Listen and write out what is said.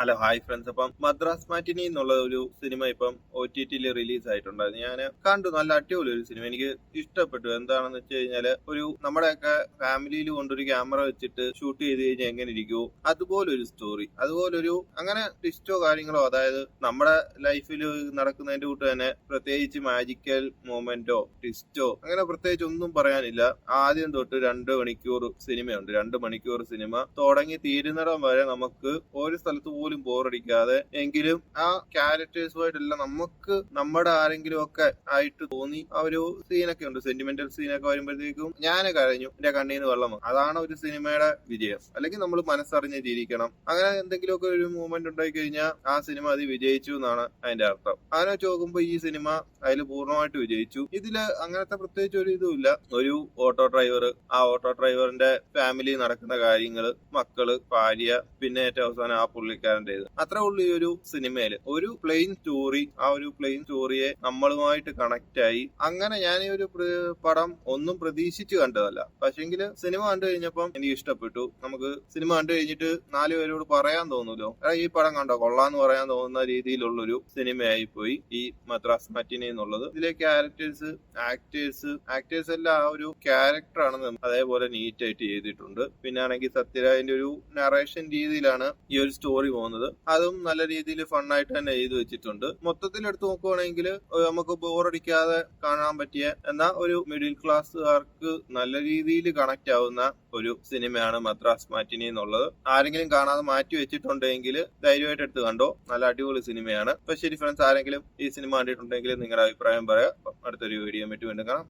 Hello hi friends. അപ്പം മദ്രാസ് മാറ്റിനി എന്നുള്ള ഒരു സിനിമ ഇപ്പം OTT റിലീസ് ആയിട്ടുണ്ടായിരുന്നു. ഞാൻ കണ്ടു. നല്ല അടിപൊളി ഒരു സിനിമ, എനിക്ക് ഇഷ്ടപ്പെട്ടു. എന്താണെന്ന് വെച്ച് കഴിഞ്ഞാല് ഒരു നമ്മുടെയൊക്കെ ഫാമിലിയിൽ കൊണ്ടൊരു ക്യാമറ വെച്ചിട്ട് ഷൂട്ട് ചെയ്ത് കഴിഞ്ഞാൽ എങ്ങനെ ഇരിക്കുമോ അതുപോലൊരു സ്റ്റോറി, അതുപോലൊരു അങ്ങനെ ട്വിസ്റ്റോ കാര്യങ്ങളോ, അതായത് നമ്മുടെ ലൈഫിൽ നടക്കുന്നതിന്റെ കൂട്ട് തന്നെ പ്രത്യേകിച്ച് മാജിക്കൽ മൊമെന്റോ ട്വിസ്റ്റോ അങ്ങനെ പ്രത്യേകിച്ച് ഒന്നും പറയാനില്ല. ആദ്യം തൊട്ട് 2 മണിക്കൂർ സിനിമയുണ്ട്. 2 മണിക്കൂർ സിനിമ തുടങ്ങി തീരുന്നിടം വരെ നമുക്ക് ഒരു സ്ഥലത്ത് പോലും ബോറടിക്കാതെ, എങ്കിലും ആ ക്യാരക്ടേഴ്സുമായിട്ടെല്ലാം നമുക്ക് നമ്മുടെ ആരെങ്കിലും ഒക്കെ ആയിട്ട് തോന്നി ആ ഒരു സീനൊക്കെ ഉണ്ട്. സെന്റിമെന്റൽ സീനൊക്കെ വരുമ്പോഴത്തേക്കും ഞാൻ കരഞ്ഞു, എന്റെ കണ്ണീന്ന് വെള്ളം വന്നു. അതാണ് ഒരു സിനിമയുടെ വിജയം. അല്ലെങ്കിൽ നമ്മൾ മനസ്സറിഞ്ഞ് ജീവിക്കണം. അങ്ങനെ എന്തെങ്കിലുമൊക്കെ ഒരു മൂവ്മെന്റ് ഉണ്ടായി കഴിഞ്ഞാൽ ആ സിനിമ അത് വിജയിച്ചു എന്നാണ് അതിന്റെ അർത്ഥം. അങ്ങനെ വെച്ച് നോക്കുമ്പോൾ ഈ സിനിമ അതിൽ പൂർണ്ണമായിട്ട് വിജയിച്ചു. ഇതില് അങ്ങനത്തെ പ്രത്യേകിച്ച് ഒരു ഇതുമില്ല. ഒരു ഓട്ടോ ഡ്രൈവർ, ആ ഓട്ടോ ഡ്രൈവറിന്റെ ഫാമിലി നടക്കുന്ന കാര്യങ്ങള്, മക്കള്, ഭാര്യ, പിന്നെ ഏറ്റവും അവസാനം ആ പുള്ളിക്കാരൻ്റെത്. അത്രേ ഉള്ളൂ ഈ ഒരു സിനിമയില്. ഒരു പ്ലെയിൻ സ്റ്റോറി, ആ ഒരു പ്ലെയിൻ സ്റ്റോറിയെ നമ്മളുമായിട്ട് കണക്ട് ആയി. അങ്ങനെ ഞാൻ ഈ ഒരു പടം ഒന്നും പ്രതീക്ഷിച്ച് കണ്ടതല്ല, പക്ഷെങ്കിൽ സിനിമ കണ്ടു കഴിഞ്ഞപ്പം എനിക്ക് ഇഷ്ടപ്പെട്ടു. നമുക്ക് സിനിമ കണ്ടു കഴിഞ്ഞിട്ട് 4 പേരോട് പറയാൻ തോന്നൂലോ, ഈ പടം കണ്ടോ, കൊള്ളാന്ന് പറയാൻ തോന്നുന്ന രീതിയിലുള്ളൊരു സിനിമയായി പോയി ഈ മദ്രാസ് മാറ്റിനി എന്നുള്ളത്. ഇതിലെ ക്യാരക്ടേഴ്സ്, ആക്ടേഴ്സ് എല്ലാം ആ ഒരു ക്യാരക്ടറാണ് അതേപോലെ നീറ്റ് ആയിട്ട് ചെയ്തിട്ടുണ്ട്. പിന്നെ ആണെങ്കിൽ സത്യരാജിന്റെ ഒരു നറേഷൻ രീതിയിലാണ് ഈ ഒരു സ്റ്റോറി പോകുന്നത്. അതും നല്ല രീതിയിൽ ഫണ്ണായിട്ട് തന്നെ ചെയ്തു വെച്ചിട്ടുണ്ട്. മൊത്തത്തിൽ എടുത്തു നോക്കുവാണെങ്കിൽ നമുക്ക് ബോറടിക്കാതെ കാണാൻ പറ്റിയ, എന്നാൽ ഒരു മിഡിൽ ക്ലാസ്സുകാർക്ക് നല്ല രീതിയിൽ കണക്ട് ആവുന്ന ഒരു സിനിമയാണ് മദ്രാസ് മാറ്റിനി എന്നുള്ളത്. ആരെങ്കിലും കാണാതെ മാറ്റി വെച്ചിട്ടുണ്ടെങ്കിൽ ധൈര്യമായിട്ട് എടുത്ത് കണ്ടോ, നല്ല അടിപൊളി സിനിമയാണ്. അപ്പൊ ശരി ഫ്രണ്ട്സ്, ആരെങ്കിലും ഈ സിനിമ കണ്ടിട്ടുണ്ടെങ്കിൽ നിങ്ങളുടെ അഭിപ്രായം പറയാം. അടുത്തൊരു വീഡിയോ വീണ്ടും കാണാം.